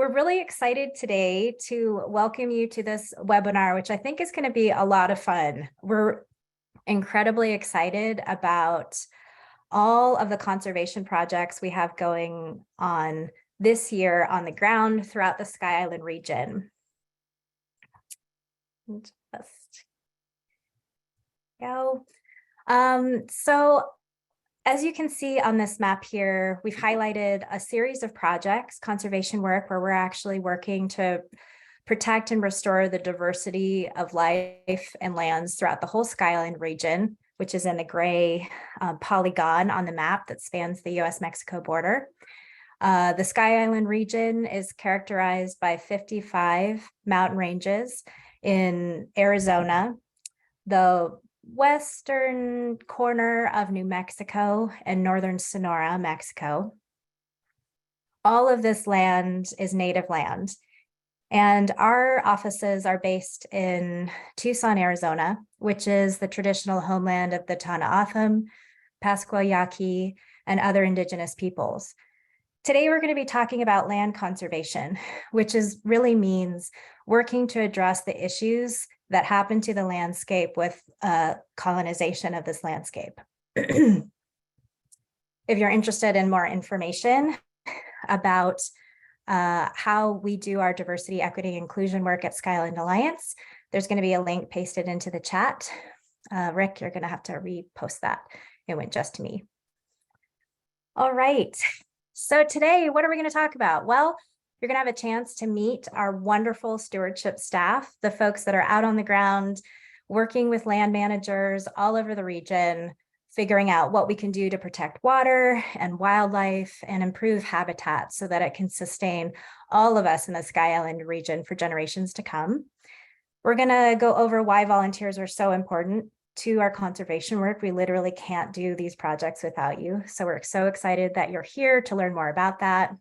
We're really excited today to welcome you to this webinar, which I think is going to be a lot of fun. We're incredibly excited about all of the conservation projects we have going on this year on the ground throughout the Sky Island region. Just go. So as you can see on this map here, we've highlighted a series of projects, conservation work, where we're actually working to protect and restore the diversity of life and lands throughout the whole Sky Island region, which is in the gray polygon on the map that spans the US-Mexico border. The Sky Island region is characterized by 55 mountain ranges in Arizona, the western corner of New Mexico and northern Sonora, Mexico. All of this land is native land. And our offices are based in Tucson, Arizona, which is the traditional homeland of the Tohono-O'odham, Pascua Yaqui, and other indigenous peoples. Today, we're going to be talking about land conservation, which really means working to address the issues that happen to the landscape with colonization of this landscape. If you're interested in more information about how we do our diversity, equity, inclusion work at Sky Island Alliance, there's going to be a link pasted into the chat. Rick, you're going to have to repost that. It went just to me. All right. So today, what are we going to talk about? Well, you're going to have a chance to meet our wonderful stewardship staff, the folks that are out on the ground, working with land managers all over the region, figuring out what we can do to protect water and wildlife and improve habitat so that it can sustain all of us in the Sky Island region for generations to come. We're going to go over why volunteers are so important to our conservation work. We literally can't do these projects without you. So we're so excited that you're here to learn more about that.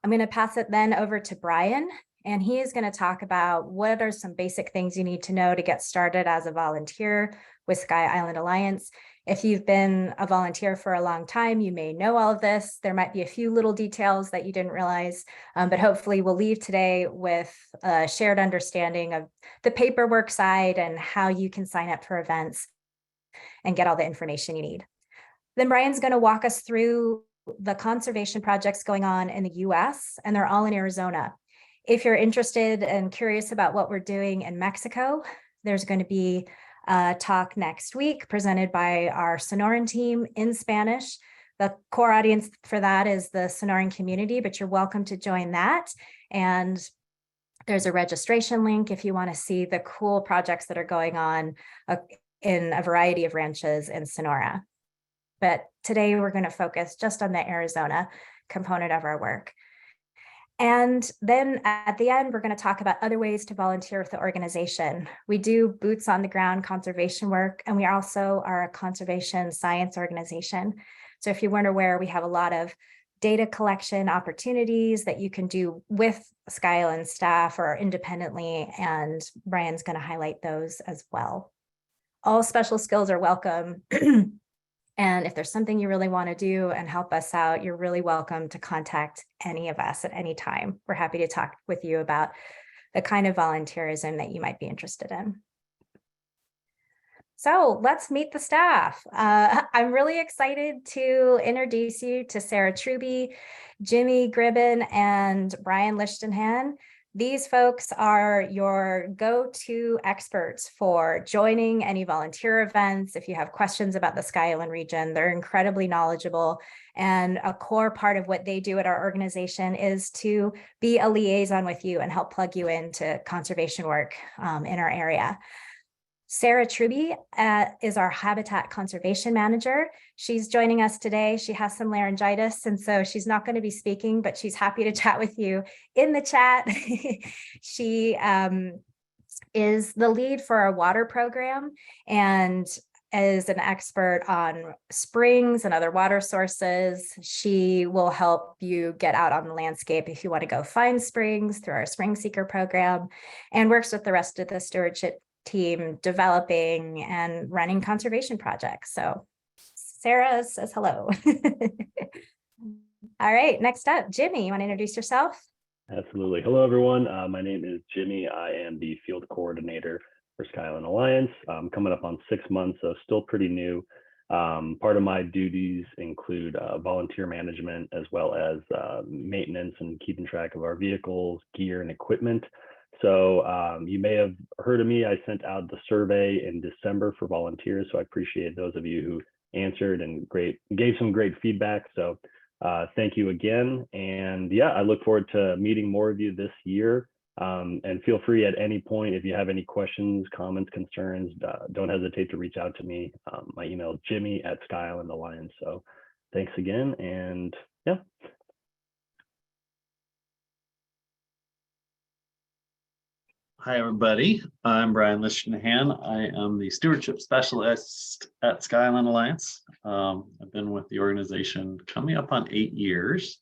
I'm going to pass it then over to Brian, and he is going to talk about what are some basic things you need to know to get started as a volunteer with Sky Island Alliance. If you've been a volunteer for a long time, you may know all of this. There might be a few little details that you didn't realize, but hopefully we'll leave today with a shared understanding of the paperwork side and how you can sign up for events and get all the information you need. Then Brian's going to walk us through the conservation projects going on in the US, and they're all in Arizona. If you're interested and curious about what we're doing in Mexico, there's going to be a talk next week presented by our Sonoran team in Spanish. The core audience for that is the Sonoran community, but you're welcome to join that. And there's a registration link if you want to see the cool projects that are going on in a variety of ranches in Sonora. But today we're going to focus just on the Arizona component of our work. And then at the end, we're going to talk about other ways to volunteer with the organization. We do boots on the ground conservation work, and we also are a conservation science organization. So if you weren't aware, we have a lot of data collection opportunities that you can do with Sky Island staff or independently, and Brian's going to highlight those as well. All special skills are welcome. And if there's something you really want to do and help us out, you're really welcome to contact any of us at any time. We're happy to talk with you about the kind of volunteerism that you might be interested in. So let's meet the staff. I'm really excited to introduce you to Sarah Truby, Jimmy Gribben, and Brian Lichtenhan. These folks are your go-to experts for joining any volunteer events. If you have questions about the Sky Island region, they're incredibly knowledgeable. And a core part of what they do at our organization is to be a liaison with you and help plug you into conservation work in our area. Sarah Truby is our Habitat Conservation Manager. She's joining us today. She has some laryngitis, and so she's not going to be speaking, but she's happy to chat with you in the chat. She is the lead for our water program and is an expert on springs and other water sources. She will help you get out on the landscape if you want to go find springs through our Spring Seeker program, and works with the rest of the stewardship team developing and running conservation projects. So Sarah says hello. All right, next up, Jimmy, you want to introduce yourself? Absolutely. Hello, everyone. My name is Jimmy. I am the field coordinator for Skyline Alliance. I'm coming up on 6 months, so still pretty new. Part of my duties include volunteer management as well as maintenance and keeping track of our vehicles, gear, and equipment. So you may have heard of me. I sent out the survey in December for volunteers, so I appreciate those of you who answered and gave some great feedback. So thank you again. And yeah, I look forward to meeting more of you this year. And feel free at any point if you have any questions, comments, concerns, don't hesitate to reach out to me. My email is jimmy@skylandalliance. So thanks again. And yeah. Hi, everybody. I'm Brian Lichtenhan. I am the Stewardship Specialist at Skyline Alliance. I've been with the organization coming up on 8 years,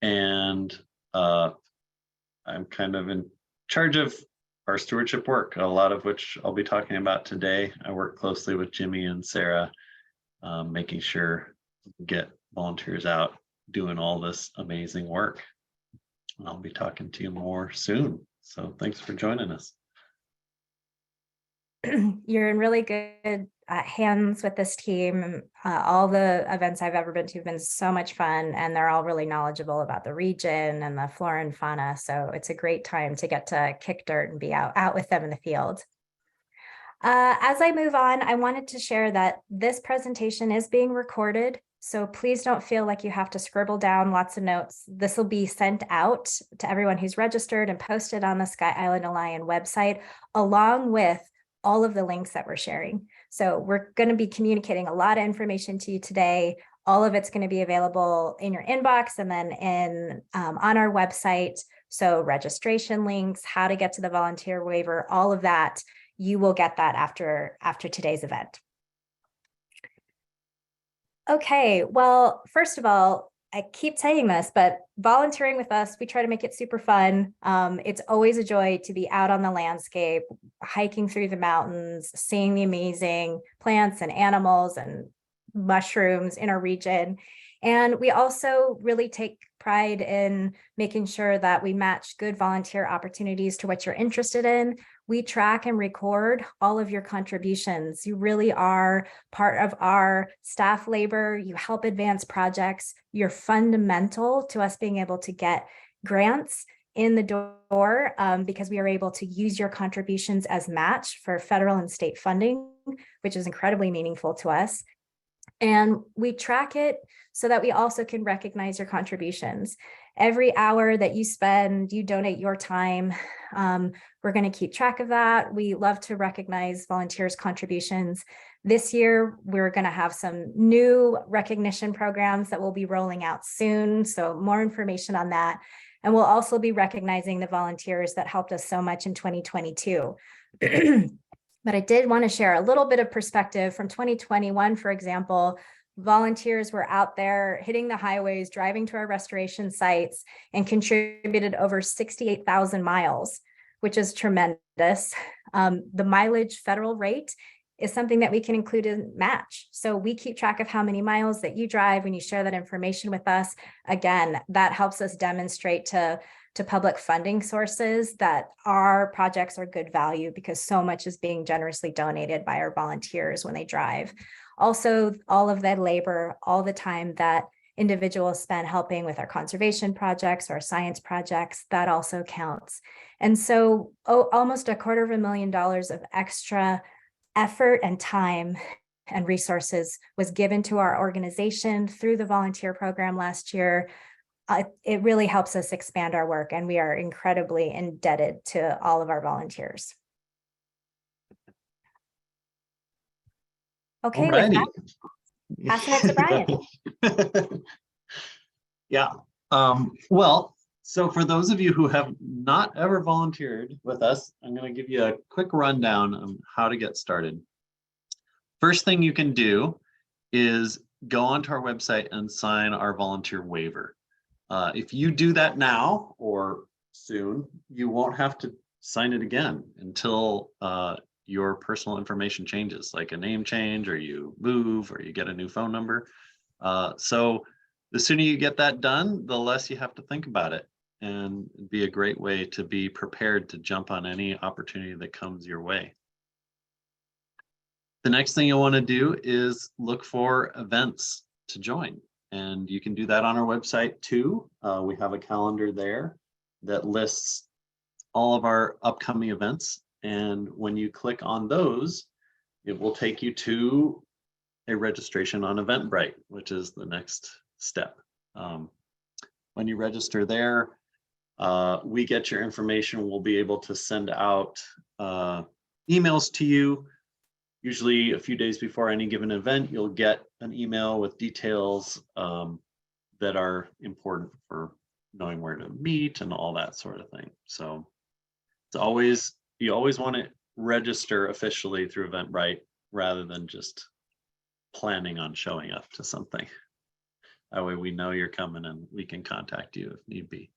and I'm kind of in charge of our stewardship work, a lot of which I'll be talking about today. I work closely with Jimmy and Sarah, making sure we get volunteers out doing all this amazing work. And I'll be talking to you more soon. So thanks for joining us. You're in really good hands with this team. All the events I've ever been to have been so much fun, and they're all really knowledgeable about the region and the flora and fauna. So it's a great time to get to kick dirt and be out with them in the field. As I move on, I wanted to share that this presentation is being recorded. So please don't feel like you have to scribble down lots of notes. This will be sent out to everyone who's registered and posted on the Sky Island Alliance website, along with all of the links that we're sharing. So we're going to be communicating a lot of information to you today. All of it's going to be available in your inbox and then on our website. So registration links, how to get to the volunteer waiver, all of that, you will get that after today's event. Okay, well, first of all, I keep saying this, but volunteering with us, we try to make it super fun. It's always a joy to be out on the landscape, hiking through the mountains, seeing the amazing plants and animals and mushrooms in our region. And we also really take pride in making sure that we match good volunteer opportunities to what you're interested in. We track and record all of your contributions. You really are part of our staff labor. You help advance projects. You're fundamental to us being able to get grants in the door because we are able to use your contributions as match for federal and state funding, which is incredibly meaningful to us. And we track it so that we also can recognize your contributions. Every hour that you spend, you donate your time. We're going to keep track of that. We love to recognize volunteers' contributions. This year, we're going to have some new recognition programs that we'll be rolling out soon. So more information on that. And we'll also be recognizing the volunteers that helped us so much in 2022. But I did want to share a little bit of perspective from 2021, for example. Volunteers were out there hitting the highways, driving to our restoration sites, and contributed over 68,000 miles, which is tremendous. The mileage federal rate is something that we can include in match. So we keep track of how many miles that you drive when you share that information with us. Again, that helps us demonstrate to public funding sources that our projects are good value because so much is being generously donated by our volunteers when they drive. Also, all of that labor, all the time that individuals spend helping with our conservation projects or science projects, that also counts. And so almost $250,000 of extra effort and time and resources was given to our organization through the volunteer program last year. It really helps us expand our work, and we are incredibly indebted to all of our volunteers. Okay, with that, passing it to Brian. Yeah. Well, so for those of you who have not ever volunteered with us, I'm going to give you a quick rundown on how to get started. First thing you can do is go onto our website and sign our volunteer waiver. If you do that now or soon, you won't have to sign it again until your personal information changes, like a name change, or you move, or you get a new phone number. So the sooner you get that done, the less you have to think about it. and be a great way to be prepared to jump on any opportunity that comes your way. The next thing you'll want to do is look for events to join. And you can do that on our website too. We have a calendar there that lists all of our upcoming events. And when you click on those, it will take you to a registration on Eventbrite, which is the next step. When you register there, we get your information. We'll be able to send out emails to you. Usually a few days before any given event, you'll get an email with details that are important for knowing where to meet and all that sort of thing. So you always want to register officially through Eventbrite rather than just planning on showing up to something. That way we know you're coming and we can contact you if need be.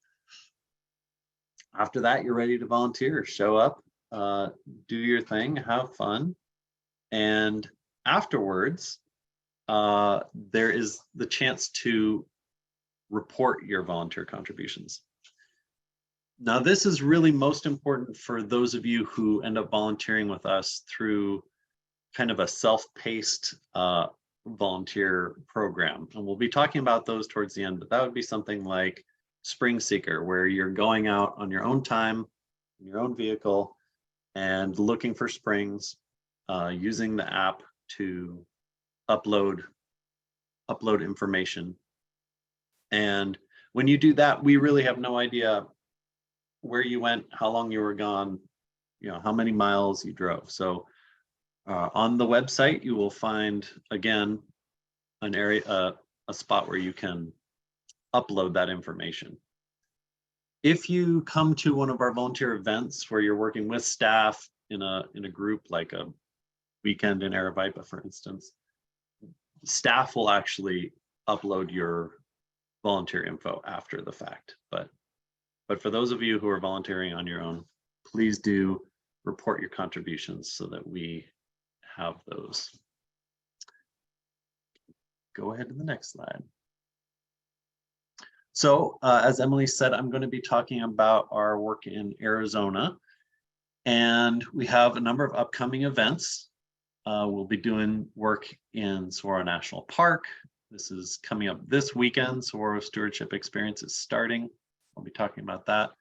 After that, you're ready to volunteer. Show up, do your thing, have fun. And afterwards, there is the chance to report your volunteer contributions. Now, this is really most important for those of you who end up volunteering with us through kind of a self-paced volunteer program. And we'll be talking about those towards the end, but that would be something like Spring Seeker, where you're going out on your own time, in your own vehicle, and looking for springs, using the app to upload information. And when you do that, we really have no idea where you went, how long you were gone, how many miles you drove. So on the website, you will find, again, an area, a spot where you can upload that information. If you come to one of our volunteer events where you're working with staff in a group, like a weekend in Aravaipa, for instance, staff will actually upload your volunteer info after the fact. But for those of you who are volunteering on your own, please do report your contributions so that we have those. Go ahead to the next slide. So as Emily said, I'm going to be talking about our work in Arizona. And we have a number of upcoming events. We'll be doing work in Saguaro National Park. This is coming up this weekend. Saguaro Stewardship Experience is starting. I'll be talking about that.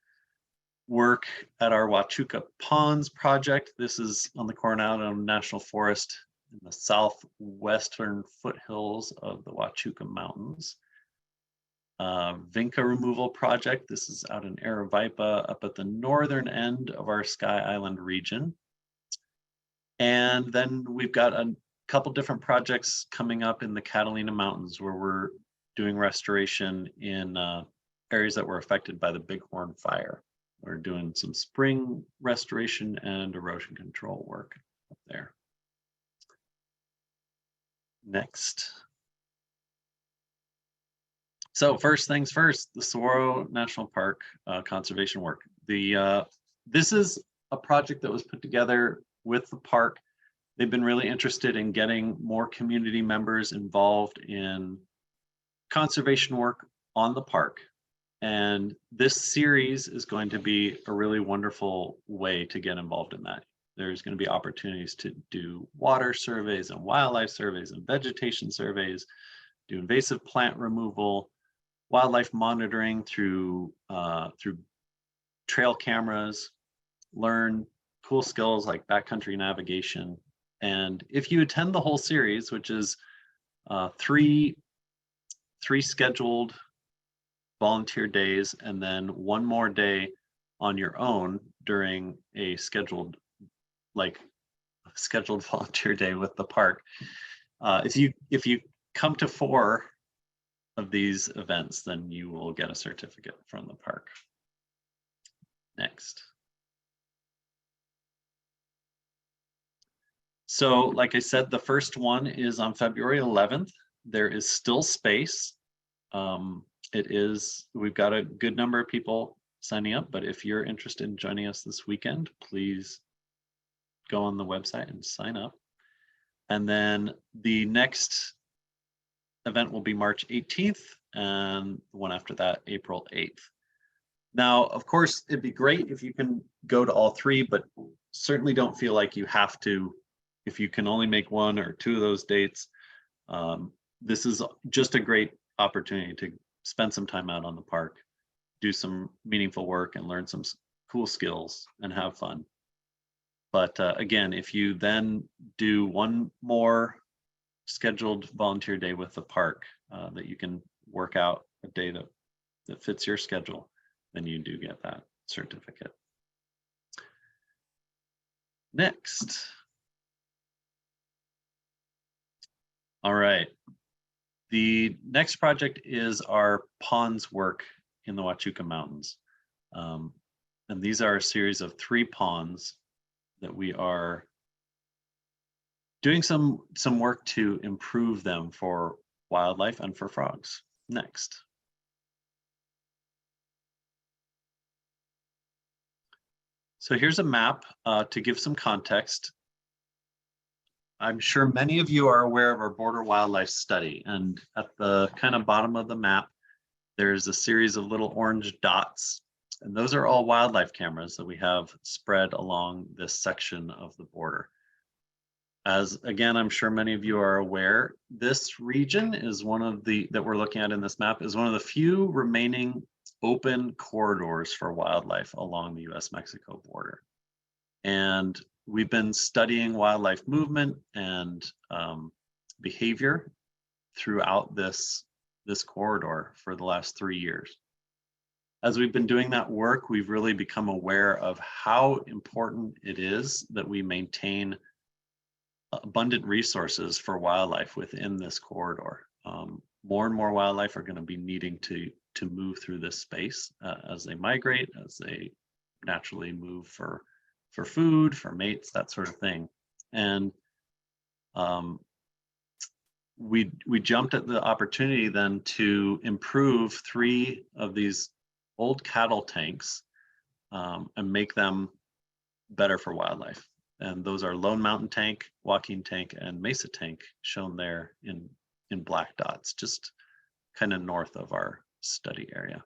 Work at our Huachuca Ponds project. This is on the Coronado National Forest in the southwestern foothills of the Huachuca Mountains. Vinca removal project. This is out in Aravaipa, up at the northern end of our Sky Island region. And then we've got a couple different projects coming up in the Catalina Mountains where we're doing restoration in areas that were affected by the Bighorn Fire. We're doing some spring restoration and erosion control work up there. Next. So first things first, the Saguaro National Park conservation work. This is a project that was put together with the park. They've been really interested in getting more community members involved in conservation work on the park. And this series is going to be a really wonderful way to get involved in that. There's going to be opportunities to do water surveys and wildlife surveys and vegetation surveys, do invasive plant removal, wildlife monitoring through trail cameras, learn cool skills like backcountry navigation. And if you attend the whole series, which is three scheduled volunteer days and then one more day on your own during a scheduled volunteer day with the park. If you come to 4 of these events, then you will get a certificate from the park. Next. So like I said, the first one is on February 11th. There is still space. We've got a good number of people signing up, but if you're interested in joining us this weekend, please go on the website and sign up. And then the next event will be March 18th, and the one after that, April 8th. Now, of course, it'd be great if you can go to all three, but certainly don't feel like you have to. If you can only make one or two of those dates, this is just a great opportunity to spend some time out on the park, do some meaningful work and learn some cool skills and have fun. But again, if you then do one more scheduled volunteer day with the park that you can work out a day that fits your schedule, then you do get that certificate. Next. All right. The next project is our ponds work in the Huachuca Mountains. And these are a series of 3 ponds that we are doing some work to improve them for wildlife and for frogs. Next. So here's a map to give some context. I'm sure many of you are aware of our border wildlife study, and at the kind of bottom of the map, there's a series of little orange dots, and those are all wildlife cameras that we have spread along this section of the border. As again, I'm sure many of you are aware, this region is one of that we're looking at in this map is one of the few remaining open corridors for wildlife along the US-Mexico border. And we've been studying wildlife movement and behavior throughout this corridor for the last 3 years. As we've been doing that work, we've really become aware of how important it is that we maintain abundant resources for wildlife within this corridor. More and more wildlife are going to be needing to move through this space as they migrate, as they naturally move for food, for mates, that sort of thing. And we jumped at the opportunity then to improve 3 of these old cattle tanks and make them better for wildlife. And those are Lone Mountain Tank, Joaquin Tank, and Mesa Tank, shown there in black dots, just kind of north of our study area.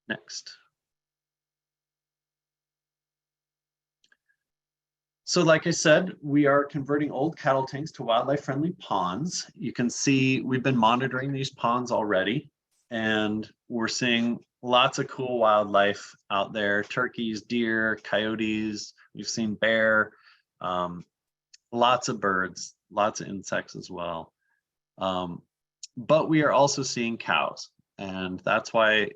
Next. So like I said, we are converting old cattle tanks to wildlife-friendly ponds. You can see we've been monitoring these ponds already, and we're seeing lots of cool wildlife out there: turkeys, deer, coyotes. We've seen bear, lots of birds, lots of insects as well. But we are also seeing cows, and that's why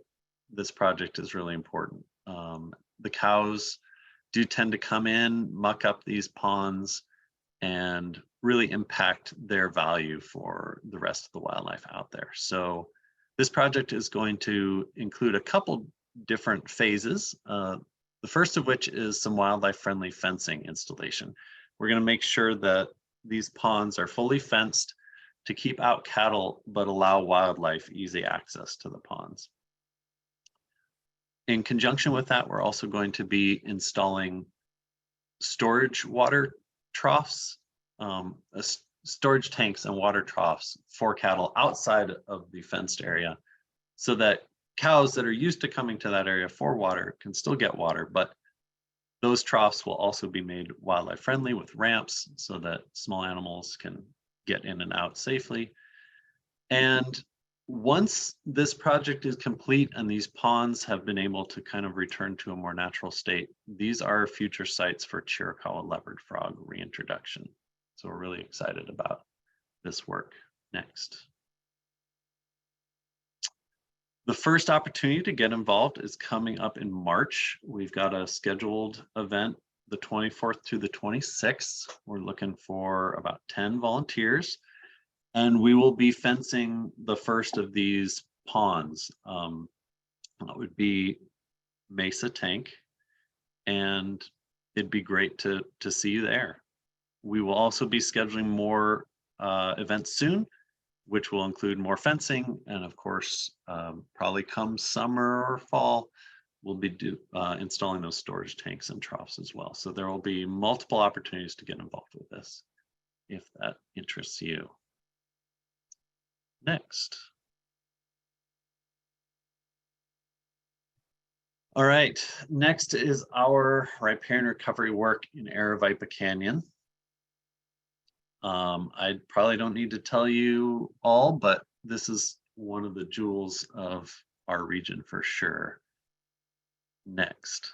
this project is really important. The cows do tend to come in, muck up these ponds, and really impact their value for the rest of the wildlife out there. So this project is going to include a couple different phases. The first of which is some wildlife-friendly fencing installation. We're going to make sure that these ponds are fully fenced to keep out cattle, but allow wildlife easy access to the ponds. In conjunction with that, we're also going to be installing storage water troughs, storage tanks and water troughs for cattle outside of the fenced area, so that cows that are used to coming to that area for water can still get water, but those troughs will also be made wildlife friendly with ramps so that small animals can get in and out safely. And once this project is complete and these ponds have been able to kind of return to a more natural state, these are future sites for Chiricahua leopard frog reintroduction. So we're really excited about this work. Next. The first opportunity to get involved is coming up in March. We've got a scheduled event the 24th through the 26th. We're looking for about 10 volunteers, and we will be fencing the first of these ponds. That would be Mesa Tank, and it'd be great to see you there. We will also be scheduling more events soon, which will include more fencing, and of course, probably come summer or fall, we'll be installing those storage tanks and troughs as well. So there will be multiple opportunities to get involved with this, if that interests you. Next. All right, next is our riparian recovery work in Aravaipa Canyon. I probably don't need to tell you all, but this is one of the jewels of our region for sure. Next.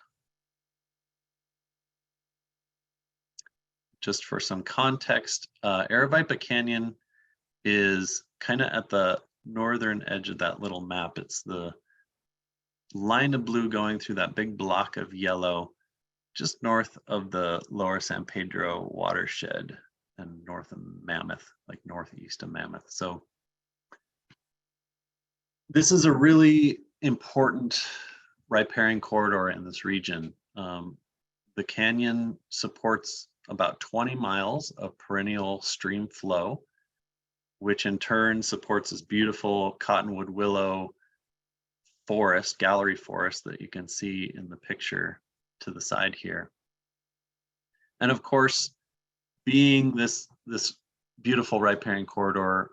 Just for some context, Aravaipa Canyon is kind of at the northern edge of that little map. It's the line of blue going through that big block of yellow, just north of the Lower San Pedro watershed and north of Mammoth, like northeast of Mammoth. So this is a really important riparian corridor in this region. The canyon supports about 20 miles of perennial stream flow, which in turn supports this beautiful cottonwood willow forest, gallery forest that you can see in the picture to the side here. And of course, being this beautiful riparian corridor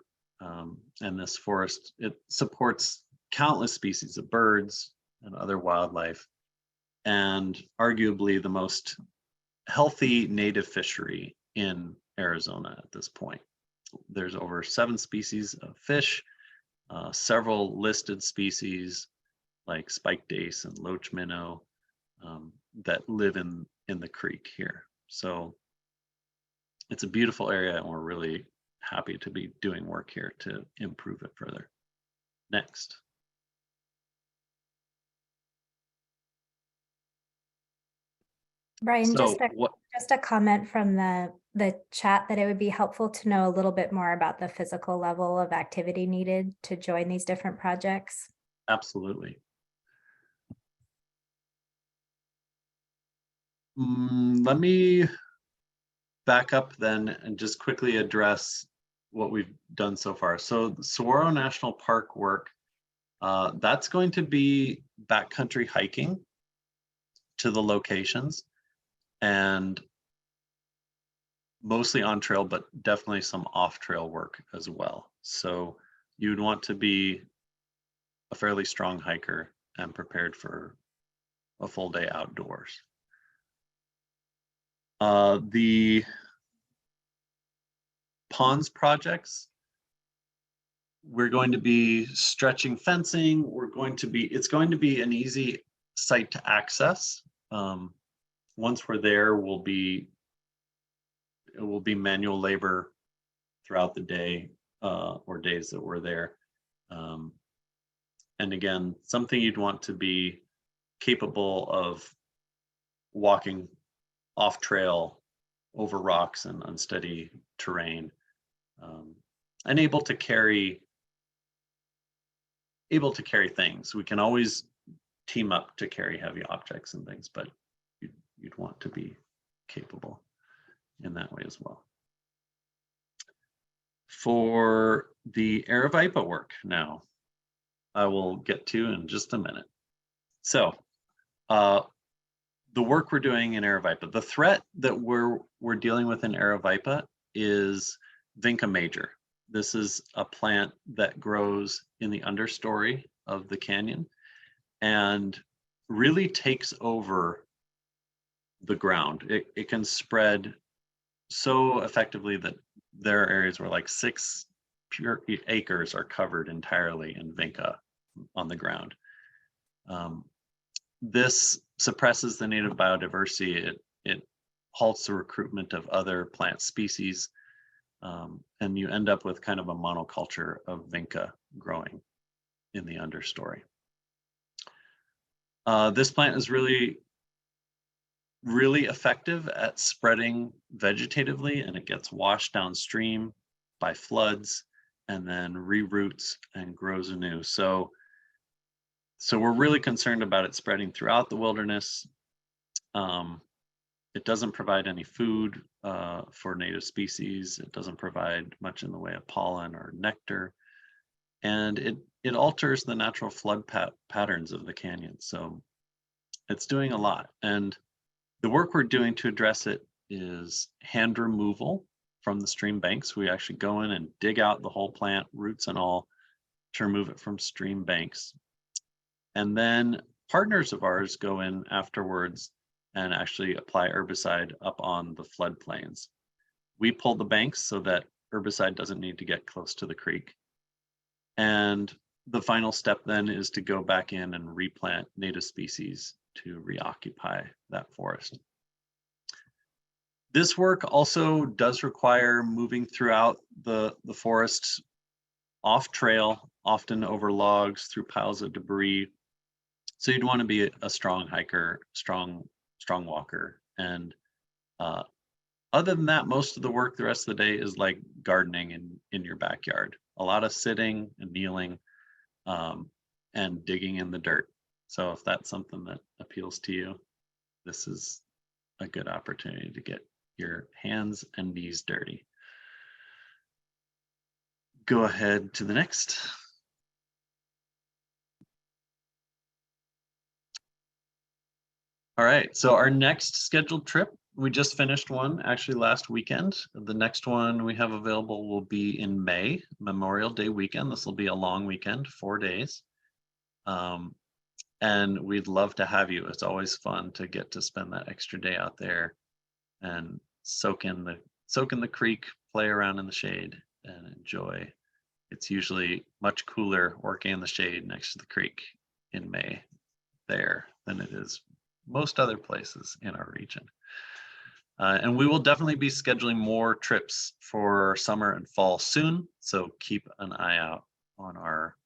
and this forest, it supports countless species of birds and other wildlife, and arguably the most healthy native fishery in Arizona at this point. There's over 7 species of fish, several listed species like spiked dace and loach minnow that live in the creek here. So it's a beautiful area, and we're really happy to be doing work here to improve it further. Next. Brian, So just a comment from the chat that it would be helpful to know a little bit more about the physical level of activity needed to join these different projects. Absolutely. Let me back up then and just quickly address what we've done so far. So the Saguaro National Park work, that's going to be backcountry hiking to the locations, and mostly on trail, but definitely some off trail work as well. So you'd want to be a fairly strong hiker and prepared for a full day outdoors. The ponds projects, we're going to be stretching fencing. It's going to be an easy site to access. Once we're there, it will be manual labor throughout the day or days that we're there. And again, something you'd want to be capable of walking off trail over rocks and unsteady terrain, and able to carry things. We can always team up to carry heavy objects and things, but you'd want to be capable in that way as well. For the Aravaipa work now, I will get to in just a minute. So the work we're doing in Aravaipa, the threat that we're dealing with in Aravaipa is Vinca major. This is a plant that grows in the understory of the canyon and really takes over the ground. It can spread so effectively that there are areas where like 6 pure acres are covered entirely in Vinca on the ground. This suppresses the native biodiversity. It halts the recruitment of other plant species, and you end up with kind of a monoculture of Vinca growing in the understory. This plant is really effective at spreading vegetatively, and it gets washed downstream by floods and then reroots and grows anew. So we're really concerned about it spreading throughout the wilderness. It doesn't provide any food for native species. It doesn't provide much in the way of pollen or nectar. And it alters the natural flood patterns of the canyon. So it's doing a lot. And the work we're doing to address it is hand removal from the stream banks. We actually go in and dig out the whole plant, roots and all, to remove it from stream banks. And then partners of ours go in afterwards and actually apply herbicide up on the floodplains. We pull the banks so that herbicide doesn't need to get close to the creek. And the final step then is to go back in and replant native species to reoccupy that forest. This work also does require moving throughout the forest off trail, often over logs, through piles of debris. So you'd want to be a strong hiker, strong walker. And other than that, most of the work the rest of the day is like gardening in your backyard. A lot of sitting and kneeling and digging in the dirt. So if that's something that appeals to you, this is a good opportunity to get your hands and knees dirty. Go ahead to the next. All right, so our next scheduled trip, we just finished one actually last weekend. The next one we have available will be in May, Memorial Day weekend. This will be a long weekend, 4 days. And we'd love to have you. It's always fun to get to spend that extra day out there and soak in the creek, play around in the shade, and enjoy. It's usually much cooler working in the shade next to the creek in May there than it is most other places in our region. And we will definitely be scheduling more trips for summer and fall soon. So keep an eye out on our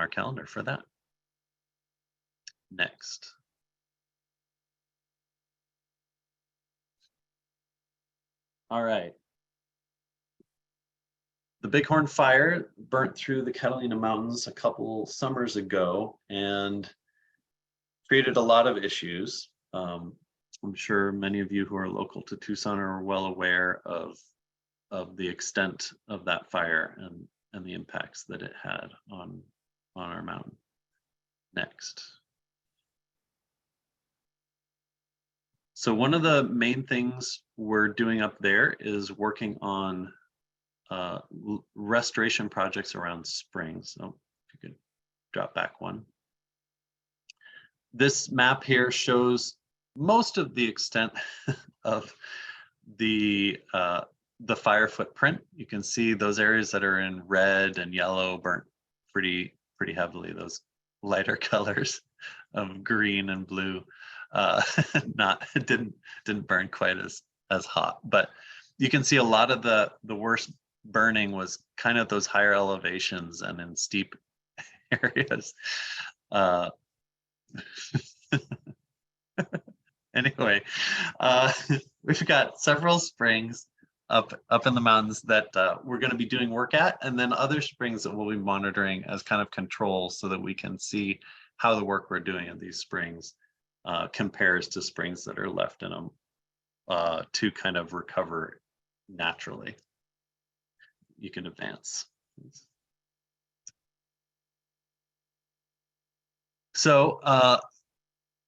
calendar for that. Next. All right. The Bighorn Fire burnt through the Catalina Mountains a couple summers ago and created a lot of issues. I'm sure many of you who are local to Tucson are well aware of the extent of that fire and the impacts that it had on our mountain. Next. So one of the main things we're doing up there is working on restoration projects around springs. So if you could drop back one. This map here shows most of the extent of the fire footprint. You can see those areas that are in red and yellow burnt pretty heavily. Those lighter colors of green and blue didn't burn quite as hot. But you can see a lot of the worst burning was kind of those higher elevations and in steep areas. Anyway, we've got several springs up in the mountains that we're going to be doing work at, and then other springs that we'll be monitoring as kind of control so that we can see how the work we're doing at these springs compares to springs that are left in them to kind of recover naturally. You can advance. So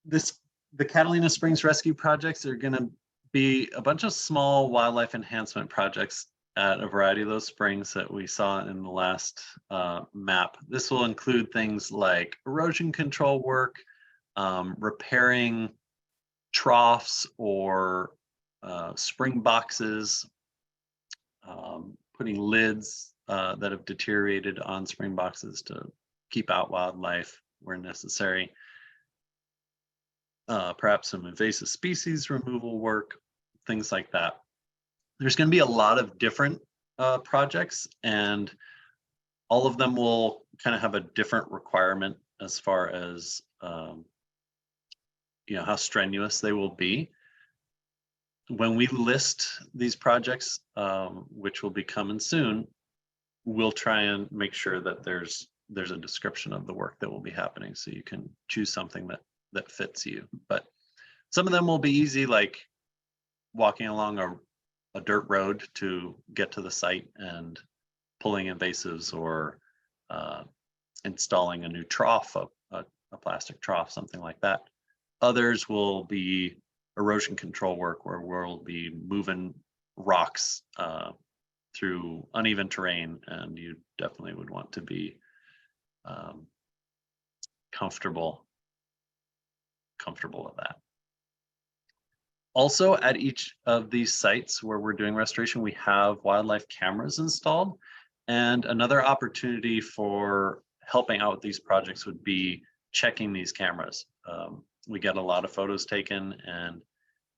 the Catalina Springs Rescue projects are going to be a bunch of small wildlife enhancement projects at a variety of those springs that we saw in the last map. This will include things like erosion control work, repairing troughs or spring boxes, putting lids that have deteriorated on spring boxes to keep out wildlife where necessary. Perhaps some invasive species removal work, things like that. There's going to be a lot of different projects, and all of them will kind of have a different requirement as far as how strenuous they will be. When we list these projects, which will be coming soon, we'll try and make sure that there's a description of the work that will be happening, so you can choose something that fits you. But some of them will be easy, like walking along a dirt road to get to the site and pulling invasives, or installing a new trough, a plastic trough, something like that. Others will be erosion control work, where we'll be moving rocks through uneven terrain, and you definitely would want to be comfortable with that. Also, at each of these sites where we're doing restoration, we have wildlife cameras installed. And another opportunity for helping out with these projects would be checking these cameras. We get a lot of photos taken, and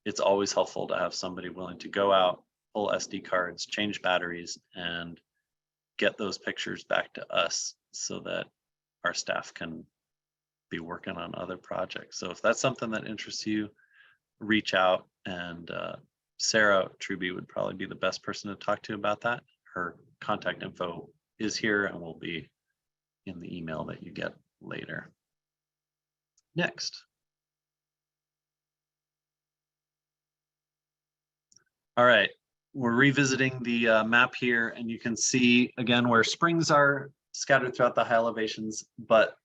it's always helpful to have somebody willing to go out, pull SD cards, change batteries, and get those pictures back to us so that our staff can be working on other projects. So if that's something that interests you, reach out, and Sarah Truby would probably be the best person to talk to about that. Her contact info is here and will be in the email that you get later. Next. All right, we're revisiting the map here, and you can see again where springs are scattered throughout the high elevations, but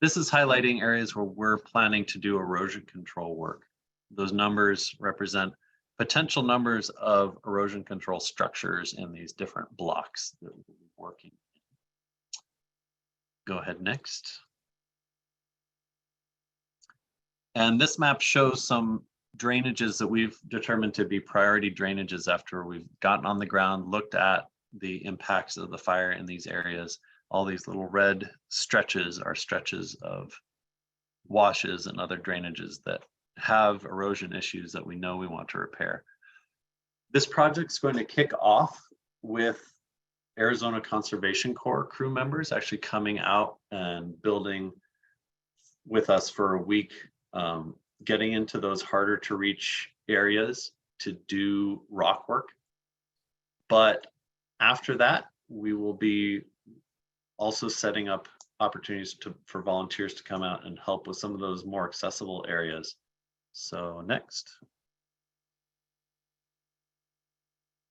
this is highlighting areas where we're planning to do erosion control work. Those numbers represent potential numbers of erosion control structures in these different blocks that we'll be working. Go ahead next. And this map shows some drainages that we've determined to be priority drainages after we've gotten on the ground, looked at the impacts of the fire in these areas. All these little red stretches are stretches of washes and other drainages that have erosion issues that we know we want to repair. This project's going to kick off with Arizona Conservation Corps crew members actually coming out and building with us for a week, getting into those harder to reach areas to do rock work. But after that, we will be also setting up opportunities for volunteers to come out and help with some of those more accessible areas. So next.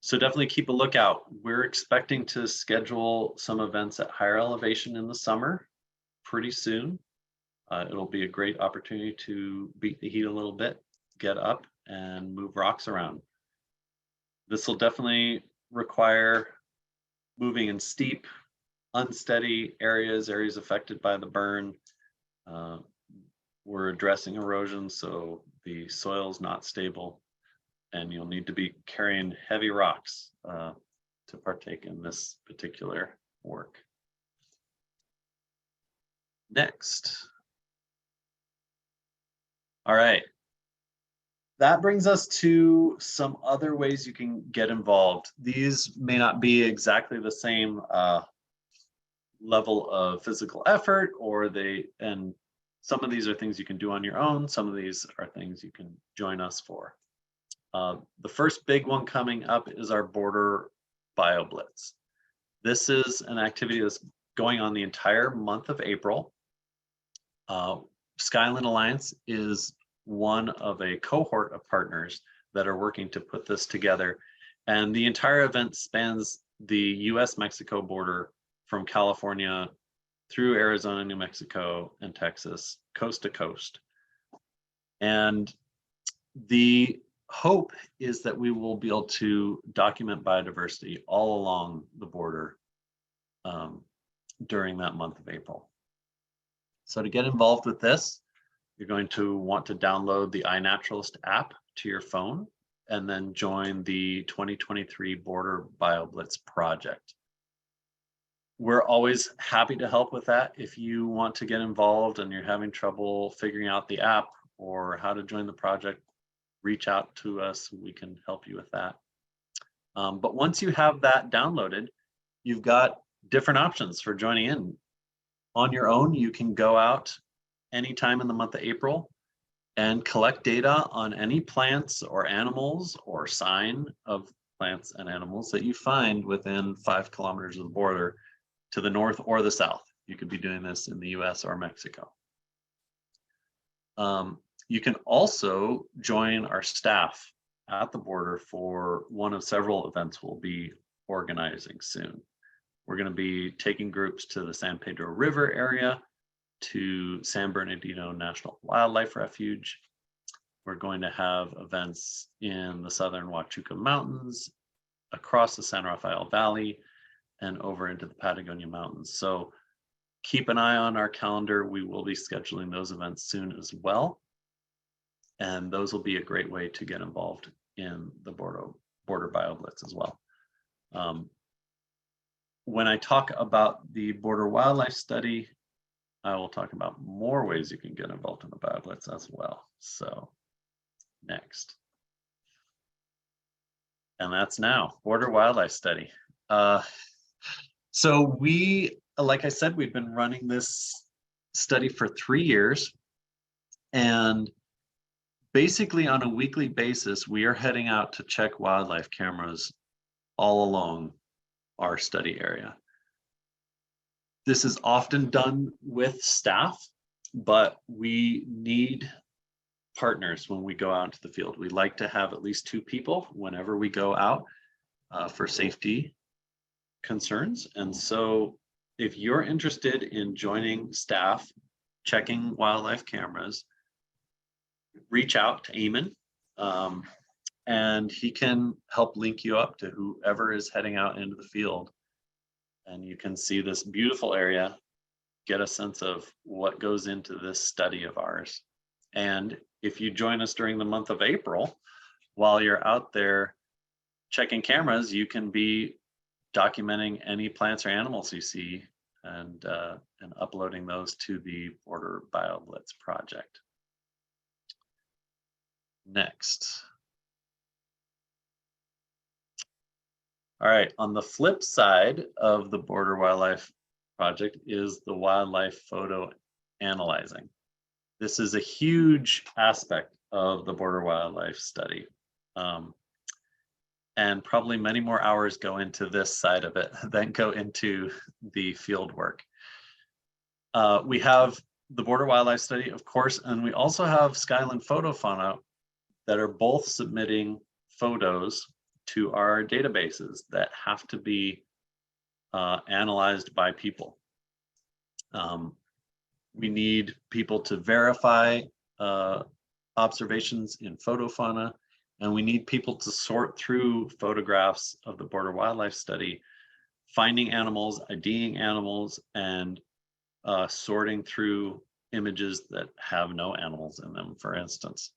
So definitely keep a lookout. We're expecting to schedule some events at higher elevation in the summer pretty soon. It'll be a great opportunity to beat the heat a little bit, get up and move rocks around. This will definitely require moving in steep, unsteady areas affected by the burn. We're addressing erosion, so the soil's not stable, and you'll need to be carrying heavy rocks to partake in this particular work. Next. All right. That brings us to some other ways you can get involved. These may not be exactly the same level of physical effort, and some of these are things you can do on your own. Some of these are things you can join us for. The first big one coming up is our Border Bio Blitz. This is an activity that's going on the entire month of April. Skyline Alliance is one of a cohort of partners that are working to put this together. And the entire event spans the US-Mexico border from California through Arizona, New Mexico, and Texas, coast to coast. And the hope is that we will be able to document biodiversity all along the border during that month of April. So to get involved with this, you're going to want to download the iNaturalist app to your phone and then join the 2023 Border Bio Blitz project. We're always happy to help with that. If you want to get involved and you're having trouble figuring out the app or how to join the project, reach out to us. We can help you with that. But once you have that downloaded, you've got different options for joining in. On your own, you can go out anytime in the month of April and collect data on any plants or animals or sign of plants and animals that you find within 5 kilometers of the border to the north or the south. You could be doing this in the US or Mexico. You can also join our staff at the border for one of several events we'll be organizing soon. We're going to be taking groups to the San Pedro River area, to San Bernardino National Wildlife Refuge. We're going to have events in the southern Huachuca Mountains, across the San Rafael Valley, and over into the Patagonia Mountains. So keep an eye on our calendar. We will be scheduling those events soon as well. And those will be a great way to get involved in the border BioBlitz as well. When I talk about the border wildlife study, I will talk about more ways you can get involved in the BioBlitz as well. So next. And that's now border wildlife study. So we, like I said, we've been running this study for 3 years. And basically on a weekly basis, we are heading out to check wildlife cameras all along our study area. This is often done with staff, but we need partners when we go out into the field. We like to have at least 2 people whenever we go out for safety concerns. And so if you're interested in joining staff checking wildlife cameras, reach out to Eamon, and he can help link you up to whoever is heading out into the field. And you can see this beautiful area, get a sense of what goes into this study of ours. And if you join us during the month of April, while you're out there checking cameras, you can be documenting any plants or animals you see and uploading those to the Border BioBlitz project. Next. All right, on the flip side of the Border Wildlife Project is the wildlife photo analyzing. This is a huge aspect of the Border Wildlife study. And probably many more hours go into this side of it than go into the field work. We have the Border Wildlife Study, of course, and we also have Skyland Photofauna that are both submitting photos to our databases that have to be analyzed by people. We need people to verify observations in Photofauna, and we need people to sort through photographs of the Border Wildlife Study, finding animals, IDing animals, and sorting through images that have no animals in them, for instance.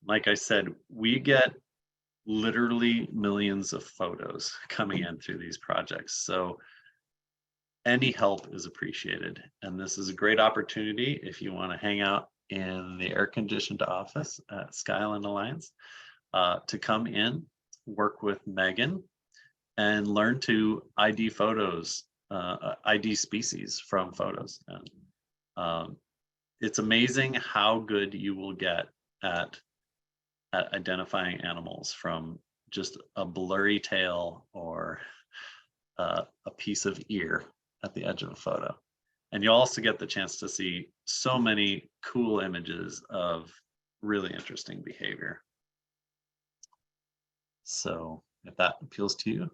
Like I said, we get literally millions of photos coming in through these projects. So any help is appreciated. And this is a great opportunity if you want to hang out in the air-conditioned office at Skyland Alliance to come in, work with Megan, and learn to ID photos, ID species from photos. And it's amazing how good you will get at identifying animals from just a blurry tail or a piece of ear at the edge of a photo. And you also get the chance to see so many cool images of really interesting behavior. So if that appeals to you,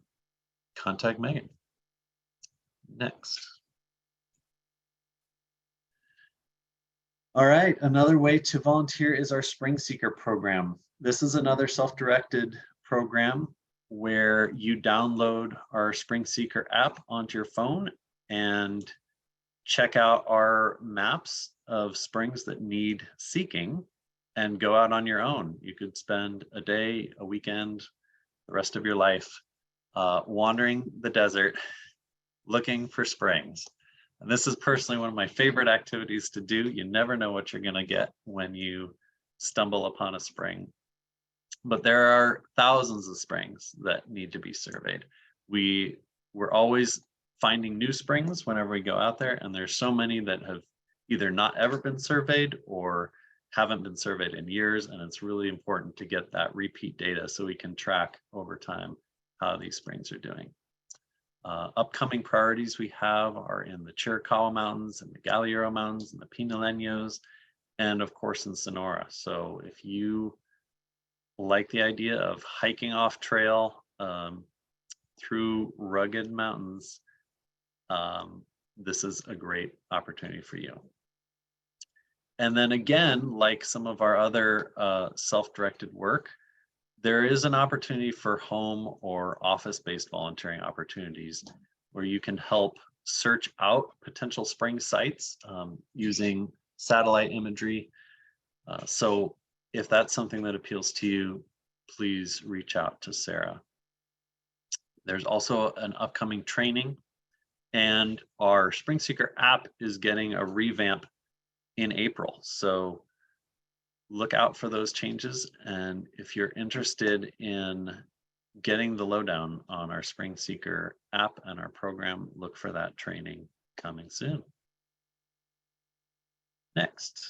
contact Megan. Next. All right, another way to volunteer is our Spring Seeker program. This is another self-directed program where you download our Spring Seeker app onto your phone and check out our maps of springs that need seeking and go out on your own. You could spend a day, a weekend, the rest of your life wandering the desert looking for springs. And this is personally one of my favorite activities to do. You never know what you're going to get when you stumble upon a spring. But there are thousands of springs that need to be surveyed. We're always finding new springs whenever we go out there, and there's so many that have either not ever been surveyed or haven't been surveyed in years, and it's really important to get that repeat data so we can track over time how these springs are doing. Upcoming priorities we have are in the Chiricahua Mountains and the Galiuro Mountains and the Pinaleños, and of course in Sonora. So if you like the idea of hiking off trail through rugged mountains, this is a great opportunity for you. And then again, like some of our other self-directed work, there is an opportunity for home or office-based volunteering opportunities where you can help search out potential spring sites using satellite imagery. So if that's something that appeals to you, please reach out to Sarah. There's also an upcoming training, and our Spring Seeker app is getting a revamp in April. So look out for those changes. And if you're interested in getting the lowdown on our Spring Seeker app and our program, look for that training coming soon. Next.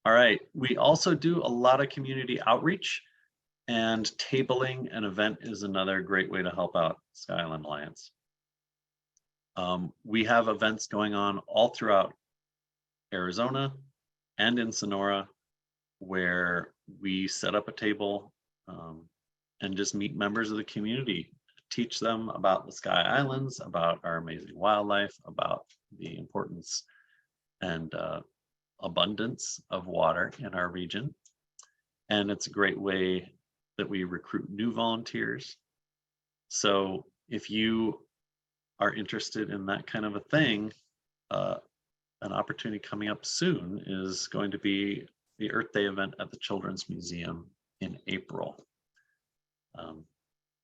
All right, we also do a lot of community outreach, and tabling an event is another great way to help out Sky Island Alliance. We have events going on all throughout Arizona and in Sonora where we set up a table and just meet members of the community, teach them about the Sky Islands, about our amazing wildlife, about the importance and abundance of water in our region. And it's a great way that we recruit new volunteers. So if you are interested in that kind of a thing, an opportunity coming up soon is going to be the Earth Day event at the Children's Museum in April.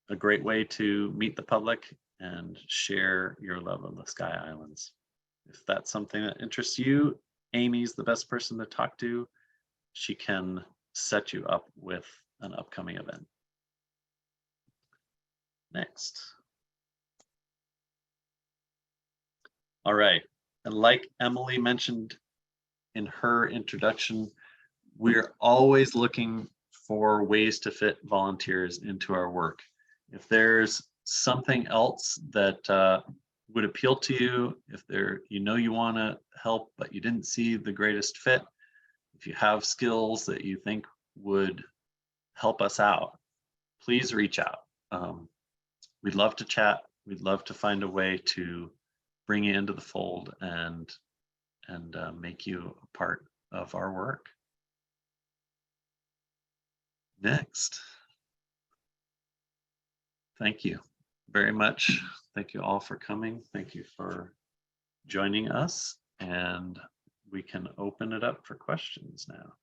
A great way to meet the public and share your love of the Sky Islands. If that's something that interests you, Amy's the best person to talk to. She can set you up with an upcoming event. Next. All right, and like Emily mentioned in her introduction, we're always looking for ways to fit volunteers into our work. If there's something else that would appeal to you, if you want to help but you didn't see the greatest fit, if you have skills that you think would help us out, please reach out. We'd love to chat. We'd love to find a way to bring you into the fold and make you a part of our work. Next. Thank you very much. Thank you all for coming. Thank you for joining us, and we can open it up for questions now.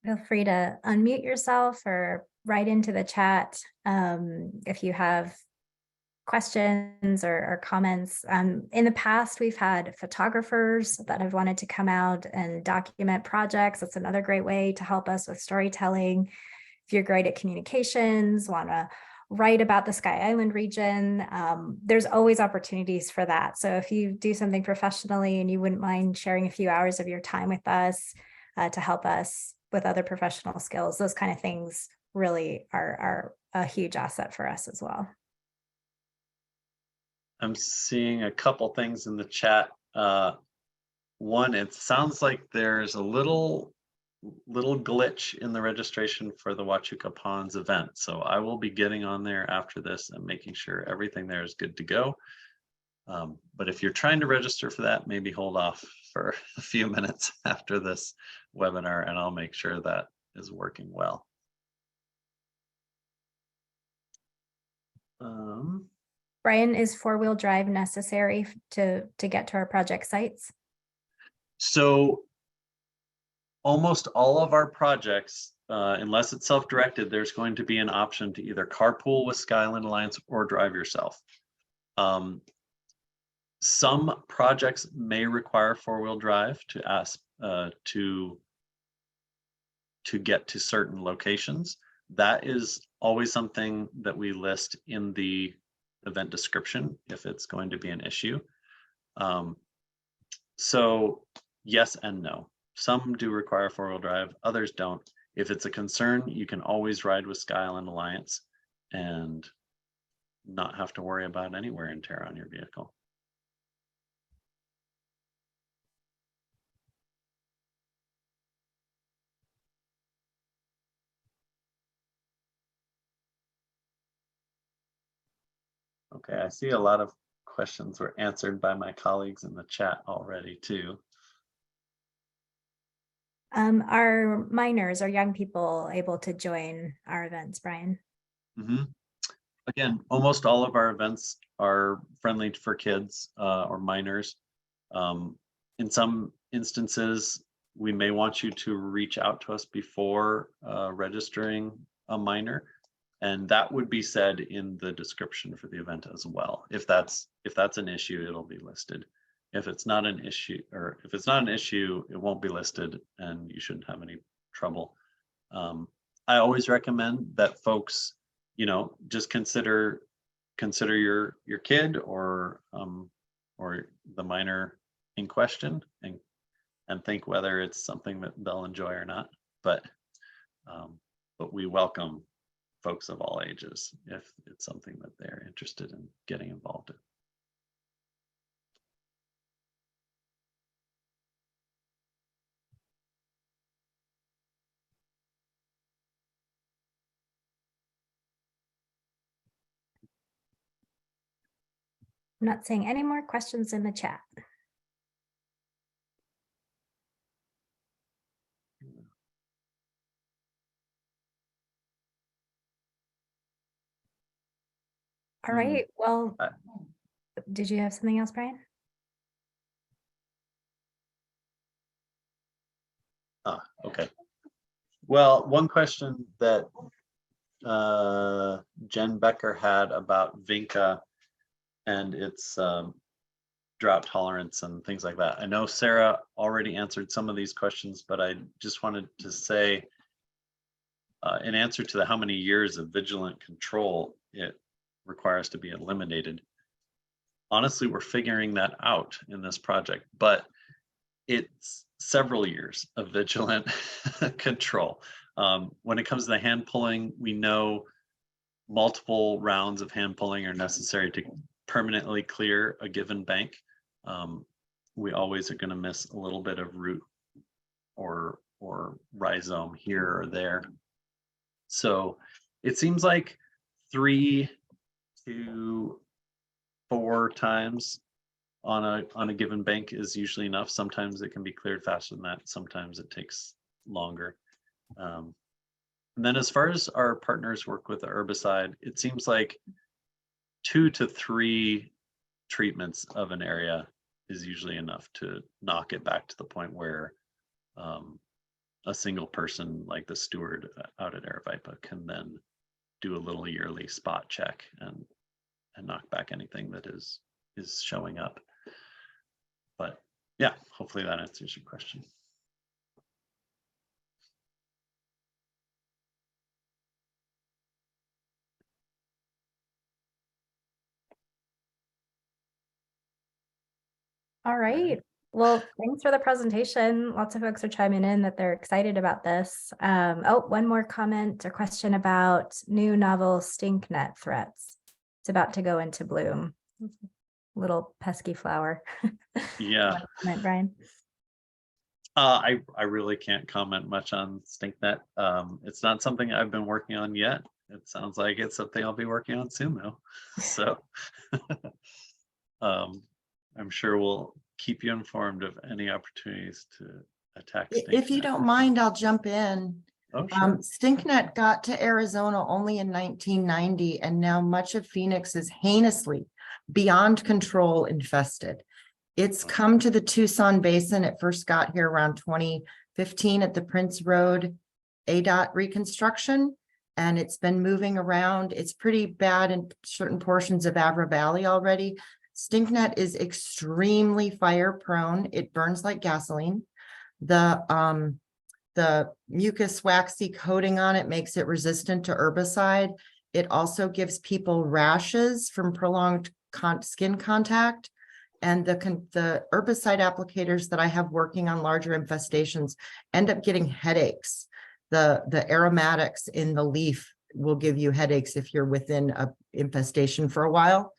Feel free to unmute yourself or write into the chat if you have questions or comments. In the past, we've had photographers that have wanted to come out and document projects. That's another great way to help us with storytelling. If you're great at communications, want to write about the Sky Island region, there's always opportunities for that. So if you do something professionally and you wouldn't mind sharing a few hours of your time with us to help us with other professional skills, those kind of things really are a huge asset for us as well. I'm seeing a couple things in the chat. One, it sounds like there's a little glitch in the registration for the Huachuca Ponds event. So I will be getting on there after this and making sure everything there is good to go. But if you're trying to register for that, maybe hold off for a few minutes after this webinar and I'll make sure that is working well. Brian, is four-wheel drive necessary to get to our project sites? So almost all of our projects, unless it's self-directed, there's going to be an option to either carpool with Sky Island Alliance or drive yourself. Some projects may require four-wheel drive to get to certain locations. That is always something that we list in the event description if it's going to be an issue. So yes and no. Some do require four-wheel drive, others don't. If it's a concern, you can always ride with Sky Island Alliance and not have to worry about any wear and tear on your vehicle. Okay, I see a lot of questions were answered by my colleagues in the chat already too. Are minors or young people able to join our events, Brian? Again, almost all of our events are friendly for kids or minors. In some instances, we may want you to reach out to us before registering a minor, and that would be said in the description for the event as well. If that's an issue, it'll be listed. If it's not an issue, it won't be listed, and you shouldn't have any trouble. I always recommend that folks, just consider your kid or the minor in question, and think whether it's something that they'll enjoy or not. But we welcome folks of all ages if it's something that they're interested in getting involved in. I'm not seeing any more questions in the chat. All right, well, did you have something else, Brian? Okay. Well, one question that Jen Becker had about Vinca and its drought tolerance and things like that. I know Sarah already answered some of these questions, but I just wanted to say in answer to the how many years of vigilant control it requires to be eliminated. Honestly, we're figuring that out in this project, but it's several years of vigilant control. When it comes to the hand pulling, we know multiple rounds of hand pulling are necessary to permanently clear a given bank. We always are going to miss a little bit of root or rhizome here or there. So it seems like 3 to 4 times on a given bank is usually enough. Sometimes it can be cleared faster than that. Sometimes it takes longer. And then as far as our partners work with the herbicide, it seems like 2 to 3 treatments of an area is usually enough to knock it back to the point where a single person like the steward out at Aravaipa can then do a little yearly spot check and knock back anything that is showing up. But yeah, hopefully that answers your question. All right. Well, thanks for the presentation. Lots of folks are chiming in that they're excited about this. Oh, one more comment or question about new novel stink net threats. It's about to go into bloom. Little pesky flower. Yeah. Comment, Brian? I really can't comment much on stinknet. It's not something I've been working on yet. It sounds like it's something I'll be working on soon though. So I'm sure we'll keep you informed of any opportunities to attack stinknet. If you don't mind, I'll jump in. Oh, sure. Stinknet got to Arizona only in 1990, and now much of Phoenix is heinously beyond control infested. It's come to the Tucson Basin. It first got here around 2015 at the Prince Road ADOT reconstruction, and it's been moving around. It's pretty bad in certain portions of Avra Valley already. Stinknet is extremely fire prone. It burns like gasoline. The mucus waxy coating on it makes it resistant to herbicide. It also gives people rashes from prolonged skin contact. And the herbicide applicators that I have working on larger infestations end up getting headaches. The aromatics in the leaf will give you headaches if you're within a infestation for a while.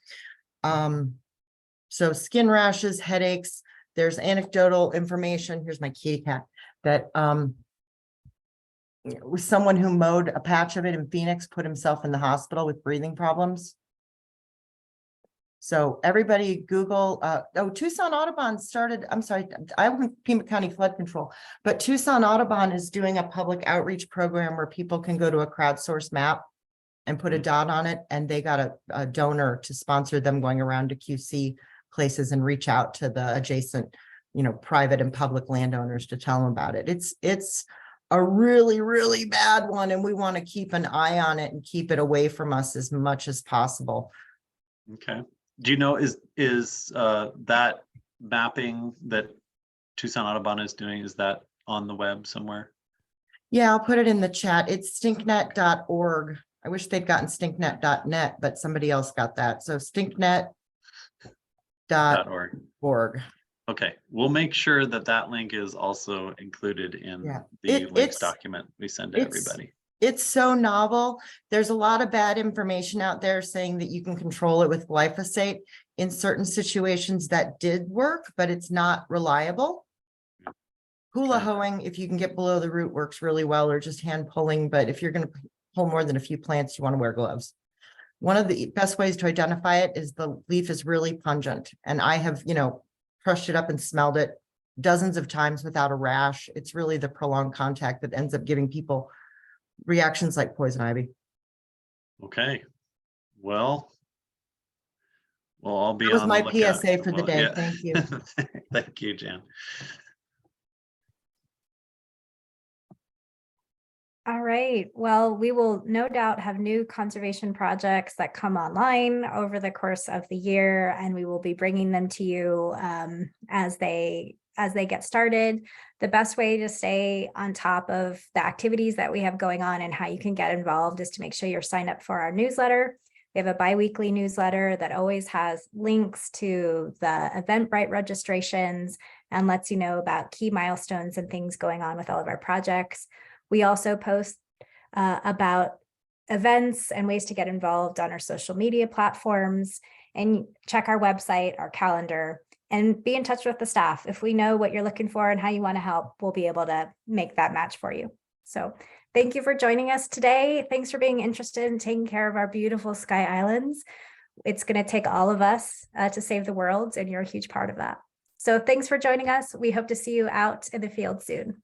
So skin rashes, headaches. There's anecdotal information. Here's my kitty cat that someone who mowed a patch of it in Phoenix put himself in the hospital with breathing problems. So everybody Google, Tucson Audubon started, I'm sorry, I'm with Pima County Flood Control, but Tucson Audubon is doing a public outreach program where people can go to a crowdsourced map and put a dot on it, and they got a donor to sponsor them going around to QC places and reach out to the adjacent, private and public landowners to tell them about it. It's a really, really bad one, and we want to keep an eye on it and keep it away from us as much as possible. Okay. Do you know, is that mapping that Tucson Audubon is doing, is that on the web somewhere? Yeah, I'll put it in the chat. It's stinknet.org. I wish they'd gotten stinknet.net, but somebody else got that. So stinknet.org. Okay, we'll make sure that link is also included in the links document we send to everybody. It's so novel. There's a lot of bad information out there saying that you can control it with glyphosate. In certain situations that did work, but it's not reliable. Hula hoeing, if you can get below the root, works really well, or just hand pulling. But if you're going to pull more than a few plants, you want to wear gloves. One of the best ways to identify it is the leaf is really pungent. And I have, crushed it up and smelled it dozens of times without a rash. It's really the prolonged contact that ends up giving people reactions like poison ivy. Okay. Well, I'll be That was on my the lookout. PSA for the day. Yeah. Thank you. Thank you, Jan. All right. Well, we will no doubt have new conservation projects that come online over the course of the year, and we will be bringing them to you as they get started. The best way to stay on top of the activities that we have going on and how you can get involved is to make sure you're signed up for our newsletter. We have a bi-weekly newsletter that always has links to the Eventbrite registrations and lets you know about key milestones and things going on with all of our projects. We also post about events and ways to get involved on our social media platforms, and check our website, our calendar, and be in touch with the staff. If we know what you're looking for and how you want to help, we'll be able to make that match for you. So thank you for joining us today. Thanks for being interested in taking care of our beautiful Sky Islands. It's going to take all of us to save the world, and you're a huge part of that. So thanks for joining us. We hope to see you out in the field soon.